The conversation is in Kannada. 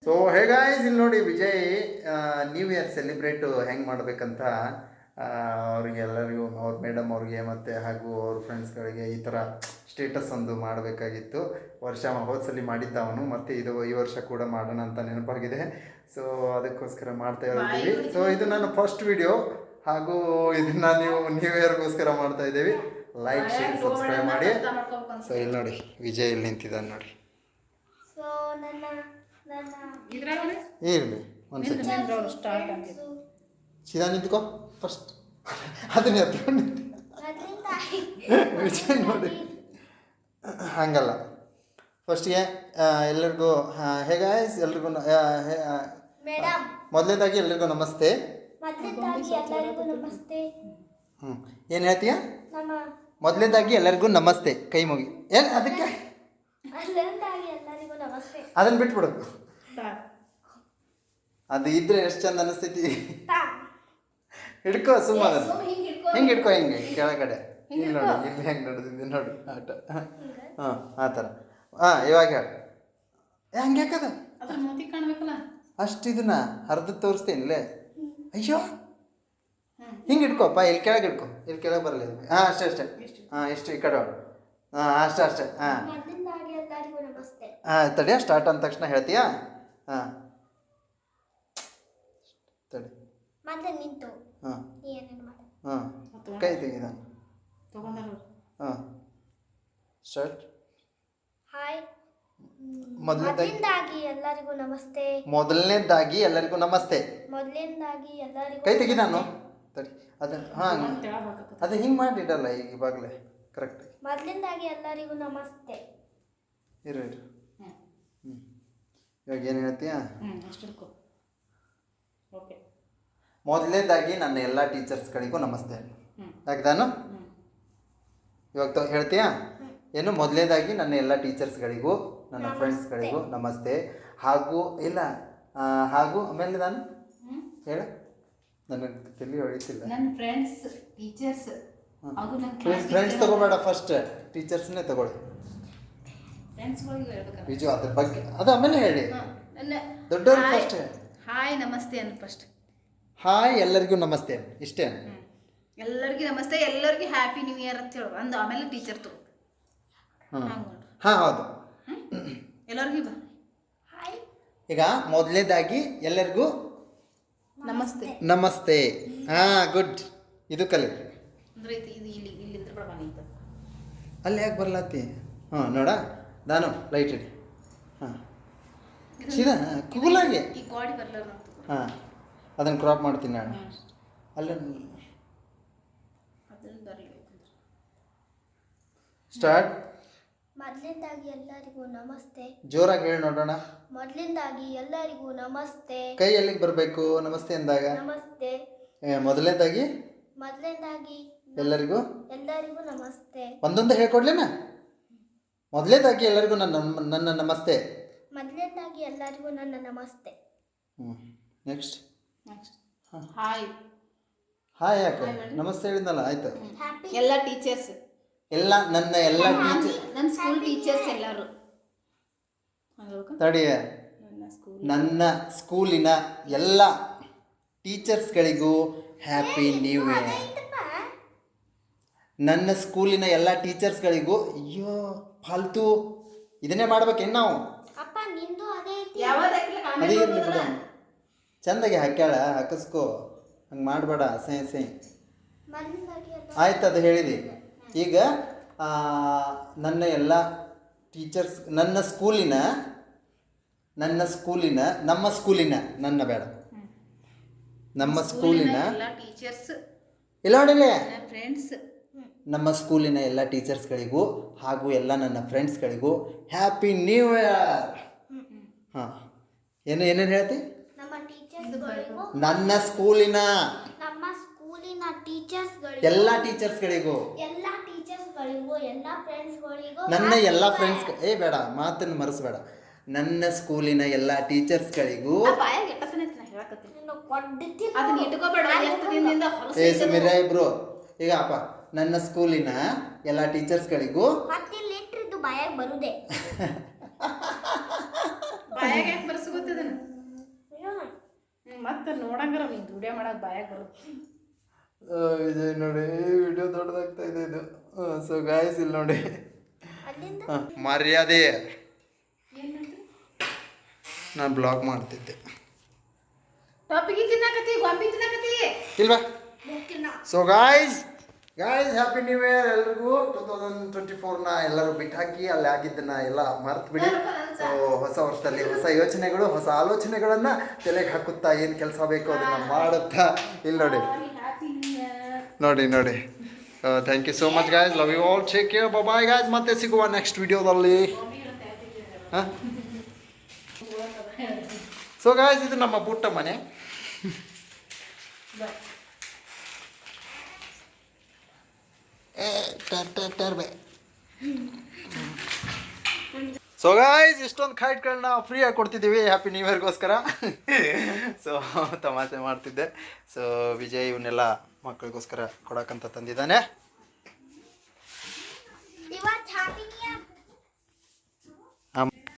ಸೊ ಹೇ ಗಾಯ್ಸ್, ಇಲ್ಲಿ ನೋಡಿ ವಿಜಯ್ ನ್ಯೂ ಇಯರ್ ಸೆಲಿಬ್ರೇಟು ಹೆಂಗೆ ಮಾಡಬೇಕಂತ ಅವ್ರಿಗೆಲ್ಲರಿಗೂ ಅವ್ರ ಮೇಡಮ್ ಅವ್ರಿಗೆ ಮತ್ತು ಹಾಗೂ ಅವ್ರ ಫ್ರೆಂಡ್ಸ್ಗಳಿಗೆ ಈ ಥರ ಸ್ಟೇಟಸ್ ಒಂದು ಮಾಡಬೇಕಾಗಿತ್ತು. ಹೋದ್ಸಲಿ ಮಾಡಿದ್ದ ಅವನು, ಮತ್ತು ಈ ವರ್ಷ ಕೂಡ ಮಾಡೋಣ ಅಂತ ನೆನಪಾಗಿದೆ. ಸೊ ಅದಕ್ಕೋಸ್ಕರ ಮಾಡ್ತಾ ಇದ್ದೀವಿ. ಸೊ ಇದು ನನ್ನ ಫಸ್ಟ್ ವಿಡಿಯೋ, ಹಾಗೂ ಇದನ್ನು ನೀವು ನ್ಯೂ ಇಯರ್ಗೋಸ್ಕರ ಮಾಡ್ತಾ ಇದ್ದೀವಿ. ಲೈಕ್, ಶೇರ್, ಸಬ್ಸ್ಕ್ರೈಬ್ ಮಾಡಿ. ಸೊ ಇಲ್ಲಿ ನೋಡಿ ವಿಜಯ್ ಇಲ್ಲಿ ನಿಂತಿದ್ದಾನೆ ನೋಡಿ. ಇರಲಿ ಒಂದು ಸೆಕೆಂಡ್ ಸೀದಾ ನಿಂತ್ಕೋ ಫಸ್ಟ್. ಅದನ್ನೇ ವಿಜಯ್ ನೋಡಿ ಹಂಗಲ್ಲ. ಫಸ್ಟ್ಗೆ ಎಲ್ಲರಿಗೂ ಹೇ ಗಾಯ್ಸ್, ಎಲ್ರಿಗೂ ಮೊದಲನೇದಾಗಿ ಎಲ್ರಿಗೂ ನಮಸ್ತೆ. ಏನು ಹೇಳ್ತೀಯ? ಮೊದಲನೇದಾಗಿ ಎಲ್ಲರಿಗೂ ನಮಸ್ತೆ. ಕೈ ಮುಗಿ. ಏನು ಅದಕ್ಕೆ ಅದನ್ನು ಬಿಟ್ಬಿಡು. ಅದು ಇದ್ರೆ ಎಷ್ಟು ಚಂದ ಅನಿಸ್ತೈತಿ. ಹಿಡ್ಕೋ ಸುಮ್ಮನೆ ಹಿಂಗೆ ಹಿಡ್ಕೋ, ಹಿಂಗೆ ಕೆಳಗಡೆ. ಇಲ್ಲಿ ನೋಡಿ, ಇಲ್ಲಿ ಹೆಂಗೆ ನಡೆದಿದ್ದೆ ನೋಡಿ ಆಟ. ಹಾಂ ಆ ಥರ. ಹಾಂ ಇವಾಗ ಹೇಳಿ. ಹಂಗೆ ಯಾಕದ ಅಷ್ಟು ಇದನ್ನ ಅರ್ಧ ತೋರಿಸ್ತೇನಿಲ್ಲೇ. ಅಯ್ಯೋ ಹಿಂಗೆ ಹಿಡ್ಕೋಪ್ಪ, ಇಲ್ಲಿ ಕೆಳಗೆ ಹಿಡ್ಕೊ, ಇಲ್ಲಿ ಕೆಳಗೆ ಬರಲಿ. ಹಾಂ ಅಷ್ಟೇ ಅಷ್ಟೇ. ಹಾಂ ಎಷ್ಟು ಈ ಕಡೆ. ಹಾಂ ಅಷ್ಟೇ ಅಷ್ಟೇ. ಹಾಂ ಹಾಂ ತಡಿಯ, ಸ್ಟಾರ್ಟ್ ಅಂದ ತಕ್ಷಣ ಹೇಳ್ತೀಯಾ? ಹಾಂ ತಡಿ. ಹಾಂ ಹಾಂ ಕೈ ತೆಗಿದ. ಹಾಂ ಸ್ಟಾರ್ಟ್. ಮೊದಲನೇದಾಗಿ ಎಲ್ಲರಿಗೂ ನಮಸ್ತೆ. ಮೊದಲನೇದಾಗಿ ಎಲ್ಲರಿಗೂ ನಮಸ್ತೆ. ಕೈ ತೆಗಿ ನಾನು. ತಡಿ ಅದು. ಹಾಂ ಅದು ಹಿಂಗೆ ಮಾಡಿಡಲ್ಲ ಈಗ ಇವಾಗಲೇ ಕರೆಕ್ಟ್. ಮೊದಲನೇದಾಗಿ ಎಲ್ಲರಿಗೂ ನಮಸ್ತೆ. ಇರು ಇವಾಗ ಏನು ಹೇಳ್ತೀಯ? ಮೊದಲನೇದಾಗಿ ನನ್ನ ಎಲ್ಲ ಟೀಚರ್ಸ್ಗಳಿಗೂ ನಮಸ್ತೆ. ಯಾಕದಾನು ಇವಾಗ ಹೇಳ್ತೀಯಾ? ಏನು? ಮೊದಲನೇದಾಗಿ ನನ್ನ ಎಲ್ಲ ಟೀಚರ್ಸ್ಗಳಿಗೂ ನನ್ನ ಫ್ರೆಂಡ್ಸ್ಗಳಿಗೂ ನಮಸ್ತೆ. ಹಾಗೂ ಇಲ್ಲ ಹಾಗೂ ಆಮೇಲೆ ನಾನು ಹೇಳ, ನನಗೆ ತಲೆ ಹೊಳಿತಿಲ್ಲ. ನನ್ನ ಫ್ರೆಂಡ್ಸ್ ಟೀಚರ್ಸ್ ಫ್ರೆಂಡ್ಸ್ ತಗೋಬೇಡ, ಫಸ್ಟ್ ಟೀಚರ್ಸ್ನೇ ತಗೊಳ್ಳಿ. ವಿಜು ಅದ್ರ ಬಗ್ಗೆ ಅದು ಆಮೇಲೆ ಹೇಳಿ. ದೊಡ್ಡವ್ರು ಫಸ್ಟ್ ಹಾಯ್ ನಮಸ್ತೆ ಅನ್ ಫಸ್ಟ್. ಹಾಯ್ ಎಲ್ಲರಿಗೂ ನಮಸ್ತೆ ಇಷ್ಟೇ. ಎಲ್ಲರಿಗೂ ನಮಸ್ತೆ, ಎಲ್ಲರಿಗೂ ಹ್ಯಾಪಿ ನ್ಯೂ ಇಯರ್ ಅಂತ ಹೇಳು. ಅಂದು ಆಮೇಲೆ ಟೀಚರ್ ತಗೋ. ಹಾಂ ಹೌದು. ಎಲ್ಲರಿಗೂ ಬಾ. ಈಗ ಮೊದಲನೇದಾಗಿ ಎಲ್ಲರಿಗೂ ನಮಸ್ತೆ. ನಮಸ್ತೆ. ಹಾಂ ಗುಡ್. ಇದು ಕಲಿ ಅಂದ್ರೆ ಇದು ಇಲ್ಲಿ ಇಲ್ಲಿಂದ ಬರಬಾ ನಿಂತ. ಅಲ್ಲಿ ಯಾಕೆ ಬರ್ಲತ್ತಿ? ಹಾಂ ನೋಡ, ನಾನು ಲೈಟ್ ಇಡಿ. ಹಾಂ ಸೀದಾ ಕೂಲಾಗಿ. ಈ ಗಾಡಿ ಬರ್ಲಾರ. ಹಾಂ ಅದನ್ನು ಕ್ರಾಪ್ ಮಾಡ್ತೀನಿ ನಾನು. ಅಲ್ಲ ಸ್ಟಾರ್ಟ್. ಮೊದಲನೇದಾಗಿ ಎಲ್ಲರಿಗೂ ನಮಸ್ತೆ. ಜೋರಾಗಿ ಹೇಳಿ ನೋಡೋಣ. ಮೊದಲನೇದಾಗಿ ಎಲ್ಲರಿಗೂ ನಮಸ್ತೆ. ಕೈ ಎಲ್ಲಿಗೆ ಬರಬೇಕು ನಮಸ್ತೆ ಅಂದಾಗ? ನಮಸ್ತೆ. ಮೊದಲನೇದಾಗಿ ಎಲ್ಲರಿಗೂ ನಮಸ್ತೆ. ಒಂದೊಂದು ಹೇಳ್ಕೊಡ್ಲೇನ? ಮೊದಲನೇದಾಗಿ ಎಲ್ಲರಿಗೂ ನನ್ನ ನಮಸ್ತೆ. ಮೊದಲನೇದಾಗಿ ಎಲ್ಲರಿಗೂ ನನ್ನ ನಮಸ್ತೆ. Next hi. ಹಾಯ್ ಯಾಕೆ ನಮಸ್ತೆ ಹೇಳಿದ್ನಲ್ಲ, ಆಯ್ತು. ಎಲ್ಲ ಟೀಚರ್ಸ್ ಎಲ್ಲ ನನ್ನ ಎಲ್ಲ ಟೀಚರ್, ನನ್ನ ಸ್ಕೂಲ್ ಟೀಚರ್ಸ್ ಎಲ್ಲರೂ. ತಡಿಯ. ನನ್ನ ಸ್ಕೂಲಿನ ಎಲ್ಲ ಟೀಚರ್ಸ್ಗಳಿಗೂ ಹ್ಯಾಪಿ ನ್ಯೂ ಇಯರ್. ನನ್ನ ಸ್ಕೂಲಿನ ಎಲ್ಲ ಟೀಚರ್ಸ್ಗಳಿಗೂ. ಅಯ್ಯೋ ಫಾಲ್ತು, ಇದನ್ನೇ ಮಾಡ್ಬೇಕೇನು ನಾವು? ಅದೇ ಇರಲಿ ಬಿಡು, ಚಂದಾಗಿ ಹಾಕ್ಯಾಳ, ಹಾಕಿಸ್ಕೋ. ಹಂಗೆ ಮಾಡಬೇಡ, ಸೇ ಆಯ್ತು. ಅದು ಹೇಳಿದಿ. ಈಗ ನನ್ನ ಎಲ್ಲ ಟೀಚರ್ಸ್, ನಮ್ಮ ಸ್ಕೂಲಿನ ನನ್ನ ಬೇಡ, ನಮ್ಮ ಸ್ಕೂಲಿನ ಟೀಚರ್ಸ್ ಇಲ್ಲ ನೋಡಿಲ್ಲ, ಫ್ರೆಂಡ್ಸ್, ನಮ್ಮ ಸ್ಕೂಲಿನ ಎಲ್ಲ ಟೀಚರ್ಸ್ಗಳಿಗೂ ಹಾಗೂ ಎಲ್ಲ ನನ್ನ ಫ್ರೆಂಡ್ಸ್ಗಳಿಗೂ ಹ್ಯಾಪಿ ನ್ಯೂ ಇಯರ್. ಹಾಂ ಏನೇನು ಹೇಳ್ತಿ? ನನ್ನ ಸ್ಕೂಲಿನ ಎಲ್ಲ ಟೀಚರ್ಸ್ಗಳಿಗೂ, ನನ್ನ ಎಲ್ಲ ಫ್ರೆಂಡ್ಸ್. ಬೇಡ, ಮಾತನ್ನು ಮರೆಸಬೇಡ. ನನ್ನ ಸ್ಕೂಲಿನ ಎಲ್ಲ ಟೀಚರ್ಸ್ಗಳಿಗೂ. ಸುಮಿರ ಇಬ್ರು ಈಗ ಅಪ್ಪ. ನನ್ನ ಸ್ಕೂಲಿನ ಎಲ್ಲ ಟೀಚರ್ಸ್ಗಳಿಗೂ ಬರುದೇ ಗೊತ್ತದನ ಮತ್ತೆ ನೋಡಂಗಾರ ಹಿಂಗೆ ವಿಡಿಯೋ ಮಾಡಕ್ಕೆ ಬಾಯಾಗ ಬರುತ್ತೆ. ವಿಜಯ್ ನೋಡಿ ವಿಡಿಯೋ ದೊಡ್ಡದಾಗ್ತಾ ಇದೆ ಇದು. ಸೊ ಗಾಯ್ಸ್ ಇಲ್ಲಿ ನೋಡಿ ಮರ್ಯಾದೆ ನಾನು ಬ್ಲಾಗ್ ಮಾಡ್ತಿದ್ದೆ ಟಾಪಿಗೆ ತಿನ್ನಕತ್ತಿ ಗೊಂಬಿ ತಿನ್ನಕತ್ತಿ ಇಲ್ವಾ. So guys happy new year ಎಲ್ರಿಗೂ. 2024ನ ಎಲ್ಲರೂ ಬಿಟ್ಟು ಹಾಕಿ ಅಲ್ಲಿ ಆಗಿದ್ದನ್ನ ಎಲ್ಲ ಮರ್ತು ಬಿಡಿ. ಸೊ ಹೊಸ ವರ್ಷದಲ್ಲಿ ಹೊಸ ಯೋಚನೆಗಳು ಹೊಸ ಆಲೋಚನೆಗಳನ್ನು ತಲೆಗೆ ಹಾಕುತ್ತಾ ಏನು ಕೆಲಸ ಬೇಕು ಅದನ್ನು ಮಾಡುತ್ತಾ ಇಲ್ಲಿ ನೋಡಿ ನೋಡಿ thank you so much guys. Love you all, take care, bye guys. ಮತ್ತೆ ಸಿಗುವ ನೆಕ್ಸ್ಟ್ ವಿಡಿಯೋದಲ್ಲಿ. ಹಾಂ ಸೊ ಗಾಯ್ಸ್ ಇದು ನಮ್ಮ ಪುಟ್ಟ ಮನೆ. ಸೊ ಗಾಯ್ಸ್ ಇಷ್ಟೊಂದು ಕೈಟ್ಗಳನ್ನ ಫ್ರೀಯಾಗಿ ಕೊಡ್ತಿದ್ದೀವಿ ಹ್ಯಾಪಿ ನ್ಯೂ ಇಯರ್ಗೋಸ್ಕರ. ಸೊ ತಮಾಷೆ ಮಾಡ್ತಿದ್ದೆ. ಸೊ ವಿಜಯ್ ಇವನ್ನೆಲ್ಲ ಮಕ್ಕಳಿಗೋಸ್ಕರ ಕೊಡೋಕ್ಕಂತ ತಂದಿದ್ದಾನೆ.